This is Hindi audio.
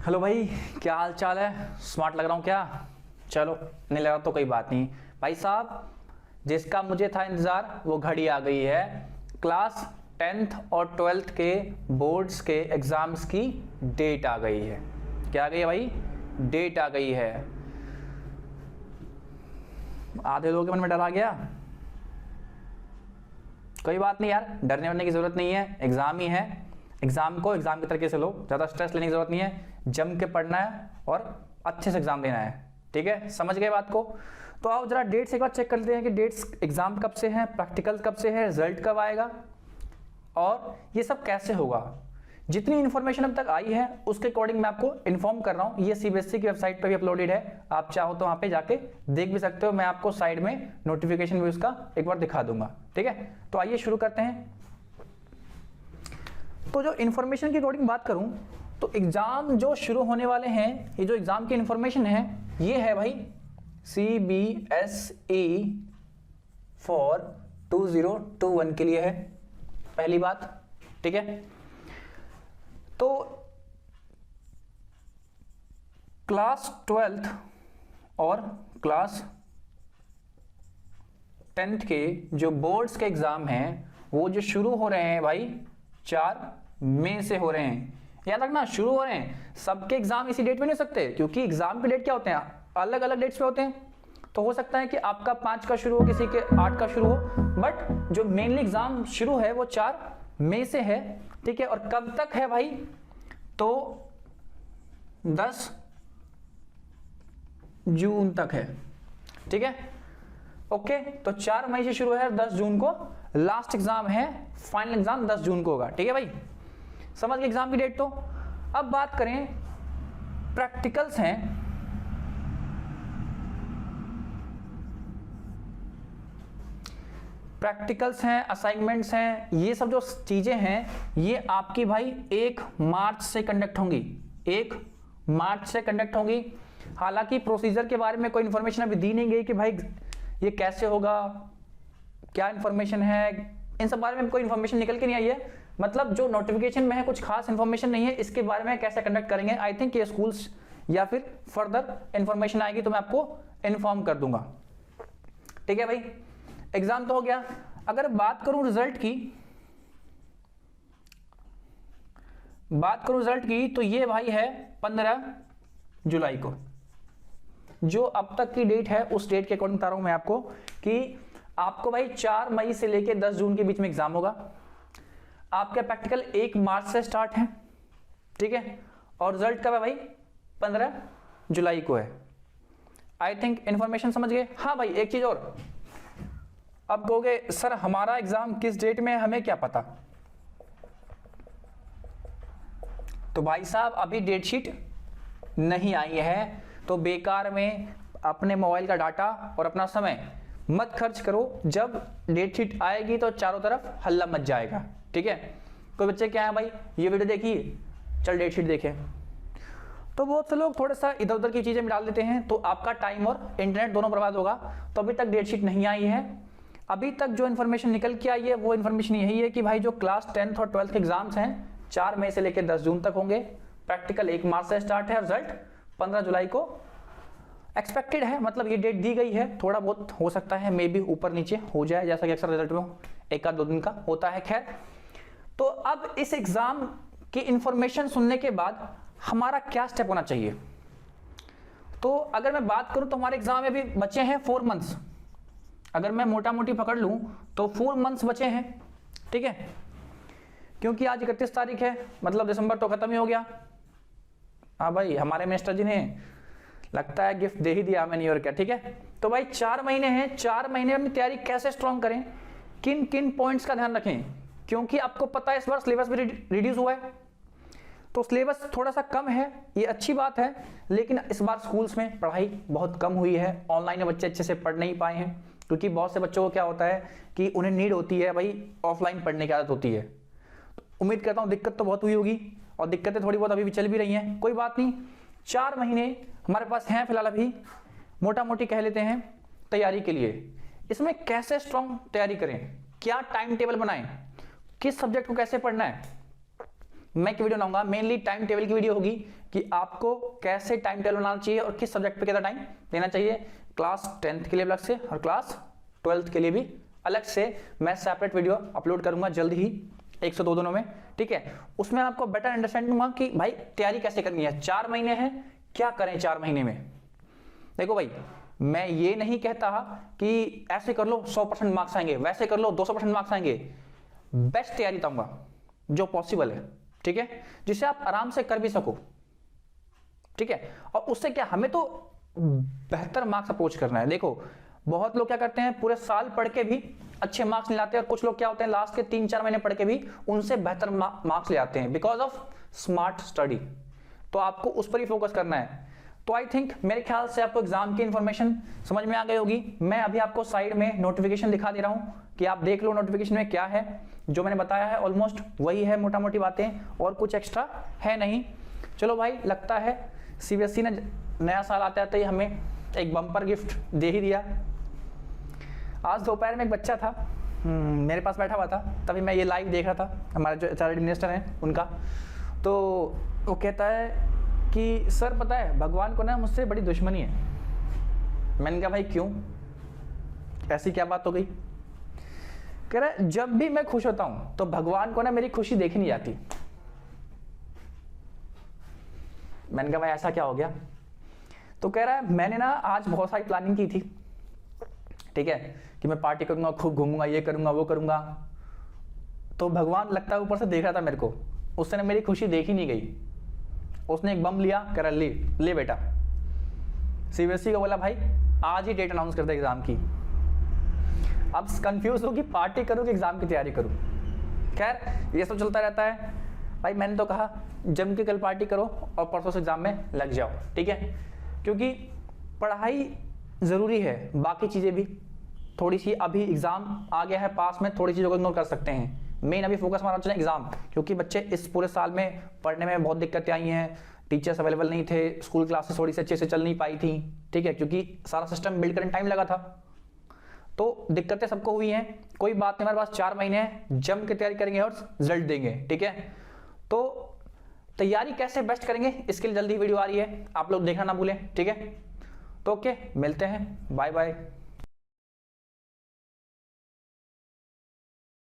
हेलो भाई, क्या हाल चाल है? स्मार्ट लग रहा हूँ क्या? चलो, नहीं लग रहा तो कोई बात नहीं। भाई साहब, जिसका मुझे था इंतज़ार वो घड़ी आ गई है। क्लास 10th और 12th के बोर्ड्स के एग्ज़ाम्स की डेट आ गई है। क्या आ गई है भाई? डेट आ गई है। आधे लोगों के मन में डर आ गया। कोई बात नहीं यार, डरने वरने की ज़रूरत नहीं है। एग्ज़ाम ही है, एग्ज़ाम को एग्ज़ाम की तरीके से लो, ज़्यादा स्ट्रेस लेने की ज़रूरत नहीं है। जम के पढ़ना है और अच्छे से एग्ज़ाम देना है। ठीक है, समझ गए बात को? तो आओ जरा डेट्स एक बार चेक कर लेते हैं कि डेट्स एग्ज़ाम कब से हैं, प्रैक्टिकल कब से है, रिजल्ट कब आएगा और ये सब कैसे होगा। जितनी इन्फॉर्मेशन अब तक आई है उसके अकॉर्डिंग मैं आपको इन्फॉर्म कर रहा हूँ। ये सीबीएसई की वेबसाइट पर भी अपलोडेड है, आप चाहो तो वहाँ पे जाके देख भी सकते हो। मैं आपको साइड में नोटिफिकेशन भी उसका एक बार दिखा दूंगा। ठीक है, तो आइए शुरू करते हैं। तो जो इन्फॉर्मेशन की अकॉर्डिंग बात करूं तो एग्जाम जो शुरू होने वाले हैं, ये जो एग्जाम की इन्फॉर्मेशन है ये है भाई CBSE फॉर 2021 के लिए है, पहली बात। ठीक है, तो क्लास 12th और क्लास 10th के जो बोर्ड्स के एग्जाम हैं वो जो शुरू हो रहे हैं भाई 4 मई से हो रहे हैं। याद रखना, शुरू हो रहे हैं। सबके एग्जाम इसी डेट में नहीं हो सकते, क्योंकि एग्जाम के डेट क्या होते हैं, अलग अलग डेट्स पे होते हैं। तो हो सकता है कि आपका 5 का शुरू हो, किसी के 8 का शुरू हो, बट जो मेनली एग्जाम शुरू है वो 4 मई से है। ठीक है, और कब तक है भाई? तो 10 जून तक है। ठीक है, ओके। तो 4 मई से शुरू है, 10 जून को लास्ट एग्जाम है। फाइनल एग्जाम 10 जून को होगा। ठीक है भाई, समझ गए एग्जाम की डेट। तो अब बात करें, प्रैक्टिकल्स हैं। प्रैक्टिकल्स हैं, असाइनमेंट्स हैं, ये सब जो चीजें हैं ये आपकी भाई 1 मार्च से कंडक्ट होंगी। 1 मार्च से कंडक्ट होंगी। हालांकि प्रोसीजर के बारे में कोई इंफॉर्मेशन अभी दी नहीं गई कि भाई ये कैसे होगा, क्या इंफॉर्मेशन है, इन सब बारे में कोई इंफॉर्मेशन निकल के नहीं आई है। मतलब जो नोटिफिकेशन में है कुछ खास इंफॉर्मेशन नहीं है इसके बारे में, कैसे कंडक्ट करेंगे। आई थिंक ये स्कूल्स या फिर फर्दर इंफॉर्मेशन आएगी तो मैं आपको इन्फॉर्म कर दूंगा। ठीक है भाई, एग्जाम तो हो गया। अगर बात करूं रिजल्ट की, तो ये भाई है 15 जुलाई को। जो अब तक की डेट है उस डेट के अकॉर्डिंग बता रहा हूं मैं आपको कि आपको भाई 4 मई से लेकर 10 जून के बीच में एग्जाम होगा। आपका प्रैक्टिकल 1 मार्च से स्टार्ट है। ठीक है, और रिजल्ट कब है भाई? 15 जुलाई को है। आई थिंक इंफॉर्मेशन समझ गए। हाँ भाई, एक चीज और, अब कहोगे सर हमारा एग्जाम किस डेट में है, हमें क्या पता। तो भाई साहब अभी डेट शीट नहीं आई है, तो बेकार में अपने मोबाइल का डाटा और अपना समय मत खर्च करो। जब डेट शीट आएगी तो चारों तरफ हल्ला मच जाएगा। ठीक है, कोई बच्चे क्या है भाई ये वीडियो देखिए, चल डेट शीट देखें, तो बहुत से लोग थोड़ा सा इधर उधर की चीजें में डाल देते हैं, तो आपका टाइम और इंटरनेट दोनों बर्बाद होगा। तो अभी तक डेट शीट नहीं आई है। अभी तक जो इन्फॉर्मेशन निकल के आई है वो इन्फॉर्मेशन यही है कि भाई जो क्लास 10th और 12th के एग्जाम्स हैं 4 मई से लेकर 10 जून तक होंगे। प्रैक्टिकल 1 मार्च से स्टार्ट है, रिजल्ट 15 जुलाई को एक्सपेक्टेड है। मतलब ये डेट दी गई है, थोड़ा बहुत हो सकता है मे बी ऊपर नीचे हो जाए, जैसा कि अक्सर रिजल्ट में 1-2 दिन का होता है। खैर, तो अब इस एग्जाम की इंफॉर्मेशन सुनने के बाद हमारा क्या स्टेप होना चाहिए? तो अगर मैं बात करूं तो हमारे एग्जाम में अभी बचे हैं 4 मंथ्स। अगर मैं मोटा मोटी पकड़ लूं तो 4 मंथ्स बचे हैं। ठीक है, क्योंकि आज 31 तारीख है, मतलब दिसंबर तो खत्म ही हो गया। हाँ भाई, हमारे मिनिस्टर जी ने लगता है गिफ्ट दे ही दिया मैंने, और क्या। ठीक है, तो भाई 4 महीने हैं। 4 महीने अपनी तैयारी कैसे स्ट्रांग करें, किन किन पॉइंट्स का ध्यान रखें, क्योंकि आपको पता है इस बार सिलेबस भी रिड्यूस हुआ है। तो सिलेबस थोड़ा सा कम है, ये अच्छी बात है, लेकिन इस बार स्कूल्स में पढ़ाई बहुत कम हुई है। ऑनलाइन में बच्चे अच्छे से पढ़ नहीं पाए हैं, क्योंकि बहुत से बच्चों को क्या होता है कि उन्हें नीड होती है भाई ऑफलाइन पढ़ने की आदत होती है। तो उम्मीद करता हूँ दिक्कत तो बहुत हुई होगी, और दिक्कतें थोड़ी बहुत अभी भी चल भी रही हैं। कोई बात नहीं, 4 महीने हमारे पास हैं फिलहाल, अभी मोटा मोटी कह लेते हैं तैयारी के लिए। इसमें कैसे स्ट्रांग तैयारी करें, क्या टाइम टेबल बनाएं, किस सब्जेक्ट को कैसे पढ़ना है, मैं एक वीडियो बनाऊंगा, मेनली टाइम टेबल की वीडियो होगी कि आपको कैसे टाइम टेबल बनाना चाहिए और किस सब्जेक्ट पे कितना टाइम देना चाहिए। क्लास 10th के लिए अलग से और क्लास 12th के लिए भी अलग से मैं सेपरेट वीडियो अपलोड करूंगा जल्द ही, 102 दिनों में, ठीक है। उसमें आपको बेटर अंडरस्टैंड दूंगा कि भाई तैयारी कैसे करनी है। 4 महीने हैं, क्या करें 4 महीने में। देखो भाई, मैं ये नहीं कहता कि ऐसे कर लो 100% मार्क्स आएंगे, वैसे कर लो 200% मार्क्स आएंगे। बेस्ट तैयारी बताऊंगा जो पॉसिबल है, ठीक है, जिसे आप आराम से कर भी सको, ठीक है। और उससे क्या, हमें तो बेहतर मार्क्स अप्रोच करना है। देखो बहुत लोग क्या करते हैं, पूरे साल पढ़ के भी अच्छे मार्क्स नहीं लाते, और कुछ लोग क्या होते हैं, लास्ट के 3-4 महीने पढ़ के भी उनसे बेहतर मार्क्स ले आते हैं बिकॉज ऑफ स्मार्ट स्टडी। तो आपको उस पर ही फोकस करना है। तो आई थिंक मेरे ख्याल से आपको एग्जाम की इंफॉर्मेशन समझ में आ गई होगी। मैं अभी आपको साइड में नोटिफिकेशन दिखा दे रहा हूं कि आप देख लो नोटिफिकेशन में क्या है। जो मैंने बताया है ऑलमोस्ट वही है, मोटा मोटी बातें, और कुछ एक्स्ट्रा है नहीं। चलो भाई, लगता है सीबीएसई ने नया साल आते आते ही हमें एक बम्पर गिफ्ट दे ही दिया। आज दोपहर में एक बच्चा था मेरे पास बैठा हुआ था, तभी मैं ये लाइव देख रहा था, हमारे जो एचआरडी मिनिस्टर हैं उनका। तो वो कहता है कि सर पता है भगवान को ना मुझसे बड़ी दुश्मनी है। मैंने कहा भाई क्यों, ऐसी क्या बात हो गई। कह रहा है जब भी मैं खुश होता हूं तो भगवान को ना मेरी खुशी देखी नहीं जाती। मैंने कहा भाई ऐसा क्या हो गया। तो कह रहा है मैंने ना आज बहुत सारी प्लानिंग की थी, ठीक है, कि मैं पार्टी करूंगा, खूब घूमूंगा, ये करूंगा वो करूंगा। तो भगवान लगता है ऊपर से देख रहा था मेरे को, उसने मेरी खुशी देखी नहीं गई। उसने एक बम लिया, कह रहा ले बेटा। सीबीएसई को बोला भाई आज ही डेट अनाउंस कर दे एग्जाम की। अब कंफ्यूज हो कि पार्टी करूं कि एग्जाम की तैयारी करूं। खैर ये सब चलता रहता है भाई। मैंने तो कहा जम के कल पार्टी करो और परसों से एग्जाम में लग जाओ, ठीक है, क्योंकि पढ़ाई जरूरी है, बाकी चीजें भी थोड़ी सी, अभी एग्जाम आ गया है पास में, थोड़ी चीजों को इग्नोर कर सकते हैं। मेन अभी फोकस हमारा चले एग्जाम, क्योंकि बच्चे इस पूरे साल में पढ़ने में बहुत दिक्कतें आई हैं। टीचर्स अवेलेबल नहीं थे, स्कूल क्लासेस थोड़ी सी अच्छे से चल नहीं पाई थी, ठीक है, क्योंकि सारा सिस्टम बिल्ड करने टाइम लगा था। तो दिक्कतें सबको हुई हैं, कोई बात नहीं, हमारे पास 4 महीने हैं, जम के तैयारी करेंगे और रिजल्ट देंगे, ठीक है। तो तैयारी कैसे बेस्ट करेंगे इसके लिए जल्दी वीडियो आ रही है, आप लोग देखना ना भूलें, ठीक है। तो ओके, मिलते हैं, बाय बाय।